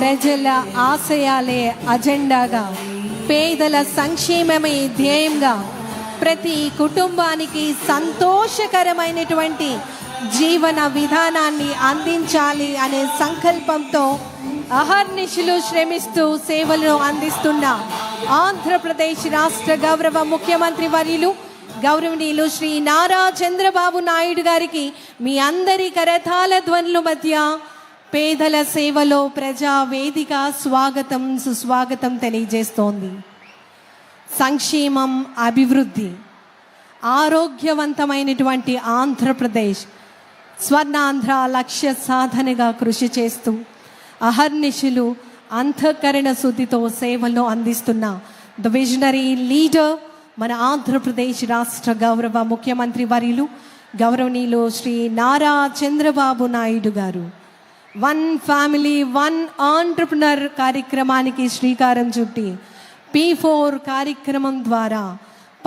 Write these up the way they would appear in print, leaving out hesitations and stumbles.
ప్రజల ఆశయాలే అజెండాగా, పేదల సంక్షేమమే ధ్యేయంగా, ప్రతి కుటుంబానికి సంతోషకరమైనటువంటి జీవన విధానాన్ని అందించాలి అనే సంకల్పంతో అహర్నిశలు శ్రమిస్తూ సేవలను అందిస్తున్న ఆంధ్రప్రదేశ్ రాష్ట్ర గౌరవ ముఖ్యమంత్రి వర్యులు గౌరవనీయులు శ్రీ నారా చంద్రబాబు నాయుడు గారికి మీ అందరి కరతాళ ధ్వనుల మధ్య పేదల సేవలో ప్రజా వేదిక స్వాగతం సుస్వాగతం తెలియజేస్తోంది. సంక్షేమం, అభివృద్ధి, ఆరోగ్యవంతమైనటువంటి ఆంధ్రప్రదేశ్ స్వర్ణాంధ్ర లక్ష్య సాధనగా కృషి చేస్తూ అహర్నిశలు అంతఃకరణ శుద్ధితో సేవలు అందిస్తున్న ద విజనరీ లీడర్ మన ఆంధ్రప్రదేశ్ రాష్ట్ర గౌరవ ముఖ్యమంత్రి వర్యులు గౌరవనీయులు శ్రీ నారా చంద్రబాబు నాయుడు గారు వన్ ఫ్యామిలీ వన్ ఆంట్రప్రనర్ కార్యక్రమానికి శ్రీకారం చుట్టి P4 కార్యక్రమం ద్వారా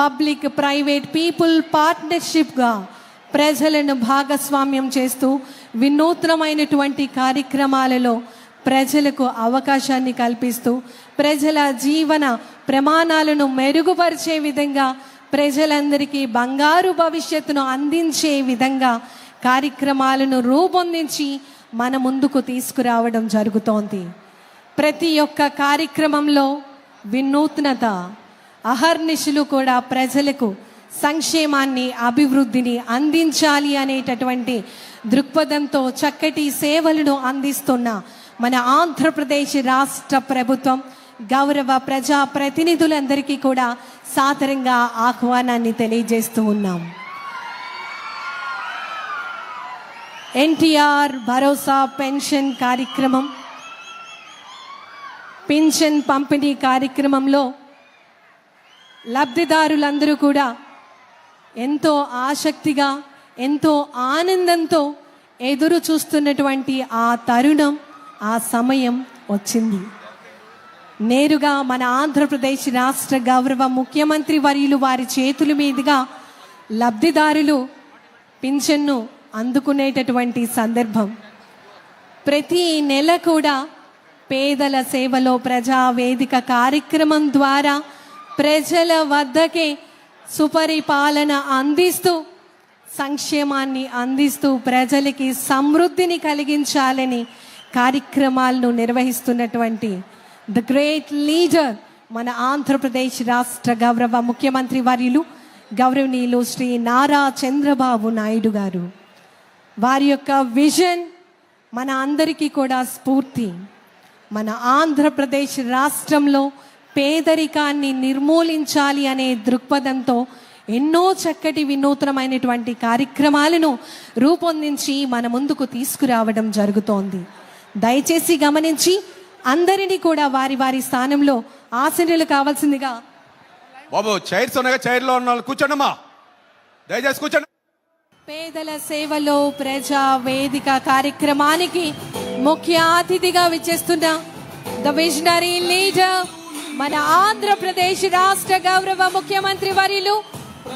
పబ్లిక్ ప్రైవేట్ పీపుల్ పార్ట్నర్షిప్గా ప్రజలను భాగస్వామ్యం చేస్తూ వినూత్నమైనటువంటి కార్యక్రమాలలో ప్రజలకు అవకాశాన్ని కల్పిస్తూ ప్రజల జీవన ప్రమాణాలను మెరుగుపరిచే విధంగా, ప్రజలందరికీ బంగారు భవిష్యత్తును అందించే విధంగా కార్యక్రమాలను రూపొందించి మన ముందుకు తీసుకురావడం జరుగుతోంది. ప్రతి ఒక్క కార్యక్రమంలో వినూత్నత, అహర్నిశలు కూడా ప్రజలకు సంక్షేమాన్ని, అభివృద్ధిని అందించాలి అనేటటువంటి దృక్పథంతో చక్కటి సేవలను అందిస్తున్న మన ఆంధ్రప్రదేశ్ రాష్ట్ర ప్రభుత్వం గౌరవ ప్రజా ప్రతినిధులందరికీ కూడా సాదరంగా ఆహ్వానాన్ని తెలియజేస్తూ ఉన్నాం. ఎన్టీఆర్ భరోసా పెన్షన్ కార్యక్రమం, పెన్షన్ పంపిణీ కార్యక్రమంలో లబ్ధిదారులందరూ కూడా ఎంతో ఆసక్తిగా, ఎంతో ఆనందంతో ఎదురు చూస్తున్నటువంటి ఆ తరుణం, ఆ సమయం వచ్చింది. నేరుగా మన ఆంధ్రప్రదేశ్ రాష్ట్ర గౌరవ ముఖ్యమంత్రి వర్యులు వారి చేతుల మీదుగా లబ్ధిదారులు పింఛన్ను అందుకునేటటువంటి సందర్భం. ప్రతి నెల కూడా పేదల సేవలో ప్రజా వేదిక కార్యక్రమం ద్వారా ప్రజల వద్దకే సుపరిపాలన అందిస్తూ, సంక్షేమాన్ని అందిస్తూ ప్రజలకి సమృద్ధిని కలిగించాలని కార్యక్రమాలను నిర్వహిస్తున్నటువంటి ద గ్రేట్ లీడర్ మన ఆంధ్రప్రదేశ్ రాష్ట్ర గౌరవ ముఖ్యమంత్రి వర్యులు గౌరవనీయులు శ్రీ నారా చంద్రబాబు నాయుడు గారు. వారి యొక్క విజన్ మన అందరికీ కూడా స్ఫూర్తి. మన ఆంధ్రప్రదేశ్ రాష్ట్రంలో పేదరికాన్ని నిర్మూలించాలి అనే దృక్పథంతో ఎన్నో చక్కటి వినూత్నమైనటువంటి కార్యక్రమాలను రూపొందించి మన ముందుకు తీసుకురావడం జరుగుతోంది. దయచేసి గమనించి అందరినీ కూడా వారి వారి స్థానంలో ఆసీనులు కావాల్సిందిగా. బాబు చైర్స్ ఉన్నాయా? చైర్లో ఉన్న వాళ్ళు కూర్చోండమ్మా, దయచేసి కూర్చోండి. పేదల సేవలో ప్రజా వేదిక కార్యక్రమానికి ముఖ్య అతిథిగా విచ్చేస్తున్న ద విజనరీ లీడర్ మన ఆంధ్రప్రదేశ్ రాష్ట్ర గౌరవ ముఖ్యమంత్రి వర్యులు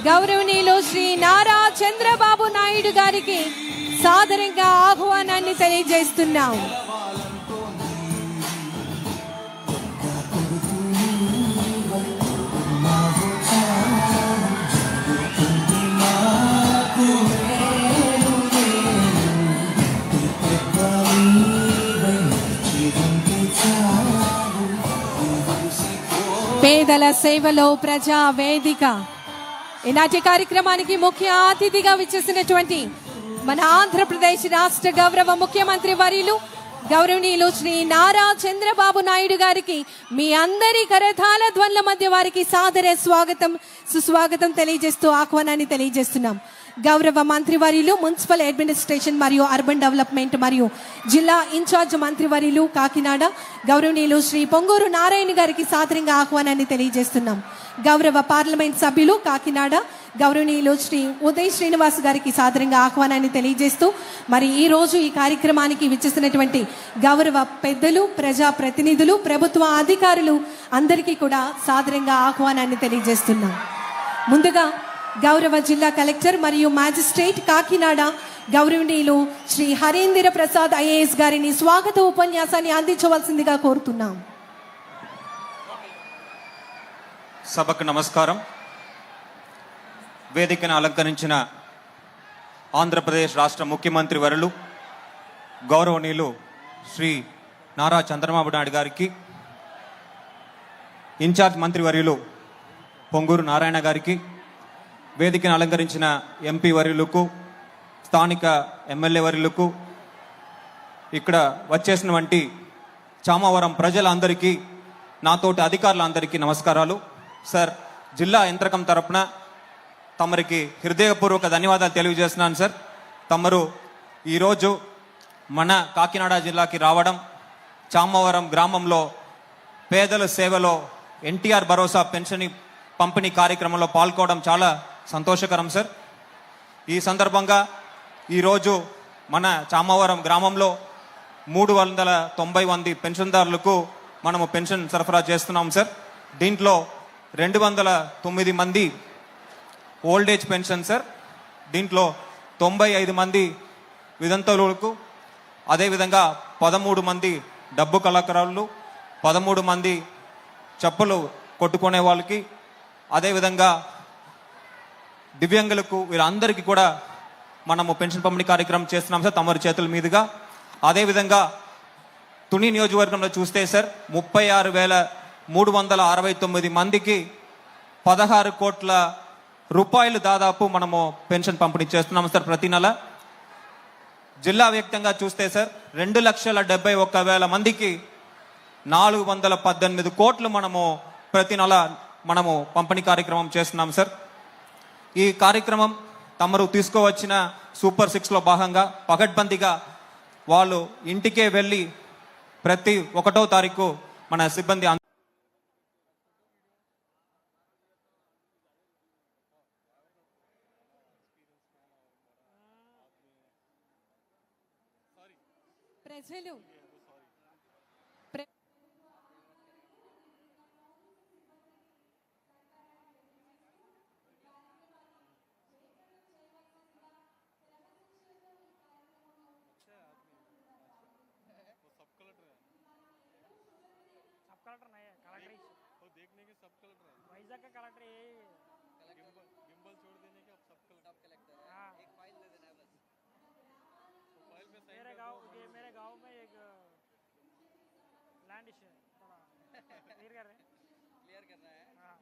గౌరవనీయులు శ్రీ నారా చంద్రబాబు నాయుడు గారికి సాదరంగా ఆహ్వానాన్ని తెలియజేస్తున్నాం. పేదల సేవలో ప్రజా వేదిక ఈనాటి కార్యక్రమానికి ముఖ్య అతిథిగా విచ్చేసినటువంటి మన ఆంధ్రప్రదేశ్ రాష్ట్ర గౌరవ ముఖ్యమంత్రి వర్యులు గౌరవనీయులు శ్రీ నారా చంద్రబాబు నాయుడు గారికి మీ అందరి కరతాళ ధ్వనుల మధ్య వారికి సాదర స్వాగతం సుస్వాగతం తెలియజేస్తూ ఆహ్వానాన్ని తెలియజేస్తున్నాం. గౌరవ మంత్రివర్యులు మున్సిపల్ అడ్మినిస్ట్రేషన్ మరియు అర్బన్ డెవలప్మెంట్ మరియు జిల్లా ఇన్ఛార్జ్ మంత్రివర్యులు కాకినాడ గౌరవనీయులు శ్రీ పొంగూరు నారాయణ గారికి సాదరంగా ఆహ్వానాన్ని తెలియజేస్తున్నాం. గౌరవ పార్లమెంట్ సభ్యులు కాకినాడ గౌరవనీయులు శ్రీ ఉదయ్ శ్రీనివాస్ గారికి సాదరంగా ఆహ్వానాన్ని తెలియజేస్తూ మరి ఈ రోజు ఈ కార్యక్రమానికి విచ్చేసినటువంటి గౌరవ పెద్దలు, ప్రజా ప్రతినిధులు, ప్రభుత్వ అధికారులు అందరికీ కూడా సాదరంగా ఆహ్వానాన్ని తెలియజేస్తున్నాం. ముందుగా గౌరవ జిల్లా కలెక్టర్ మరియు మ్యాజిస్ట్రేట్ కాకినాడ గౌరవనీయులు శ్రీ హరీంద్ర ప్రసాద్ ఐఏఎస్ గారిని స్వాగత ఉపన్యాసాన్ని అందించవలసిందిగా కోరుతున్నాం. సభకు నమస్కారం. వేదికను అలంకరించిన ఆంధ్రప్రదేశ్ రాష్ట్ర ముఖ్యమంత్రి వర్యులు గౌరవనీయులు శ్రీ నారా చంద్రబాబు నాయుడు గారికి, ఇన్ఛార్జ్ మంత్రివర్యులు పొంగూరు నారాయణ గారికి, వేదికను అలంకరించిన ఎంపీ వర్యులకు, స్థానిక ఎమ్మెల్యే వర్యులకు, ఇక్కడ వచ్చేసినటువంటి చామవరం ప్రజలందరికీ, నాతోటి అధికారులందరికీ నమస్కారాలు. సార్, జిల్లా యంత్రకం తరపున తమరికి హృదయపూర్వక ధన్యవాదాలు తెలియజేస్తున్నాను. సార్, తమరు ఈరోజు మన కాకినాడ జిల్లాకి రావడం, చామవరం గ్రామంలో పేదల సేవలో ఎన్టీఆర్ భరోసా పెన్షన్ పంపిణీ కార్యక్రమంలో పాల్గొనడం చాలా సంతోషకరం. సార్, ఈ సందర్భంగా ఈరోజు మన చామవరం గ్రామంలో 390 మంది పెన్షన్దారులకు మనము పెన్షన్ సరఫరా చేస్తున్నాం. సార్, దీంట్లో 209 మంది ఓల్డేజ్ పెన్షన్. సార్, దీంట్లో 95 మంది వితంతువులకు, అదేవిధంగా 13 మంది డబ్బు కళాకారులు, 13 మంది చెప్పులు కొట్టుకునే వాళ్ళకి, అదేవిధంగా దివ్యాంగులకు, వీరందరికీ కూడా మనము పెన్షన్ పంపిణీ కార్యక్రమం చేస్తున్నాం సార్, తమరి చేతుల మీదుగా. అదేవిధంగా తుని నియోజకవర్గంలో చూస్తే సార్ 36,369 మందికి 16 కోట్ల రూపాయలు దాదాపు మనము పెన్షన్ పంపిణీ చేస్తున్నాం సార్ ప్రతి నెల. జిల్లా వ్యాప్తంగా చూస్తే సార్ 2,71,000 మందికి 418 కోట్లు మనము ప్రతి నెల మనము పంపిణీ కార్యక్రమం చేస్తున్నాం సార్. ఈ కార్యక్రమం తమరు తీసుకోవచ్చిన సూపర్ 6లో భాగంగా పకడ్బందీగా వాళ్ళు ఇంటికే వెళ్ళి ప్రతి 1వ తారీఖు మన సిబ్బంది ప్రజలు कलेक्टर नहीं है, कलेक्टर वो देखने के सब कलेक्टर है। वाइजैक का कलेक्टर ये गिम्बल छोड़ देने के अब सब कलेक्टर है। हाँ, एक फाइल दे देना है बस। तो फाइल में मेरे गांव में एक लैंड इशू है, थोड़ा क्लियर करना है। हाँ,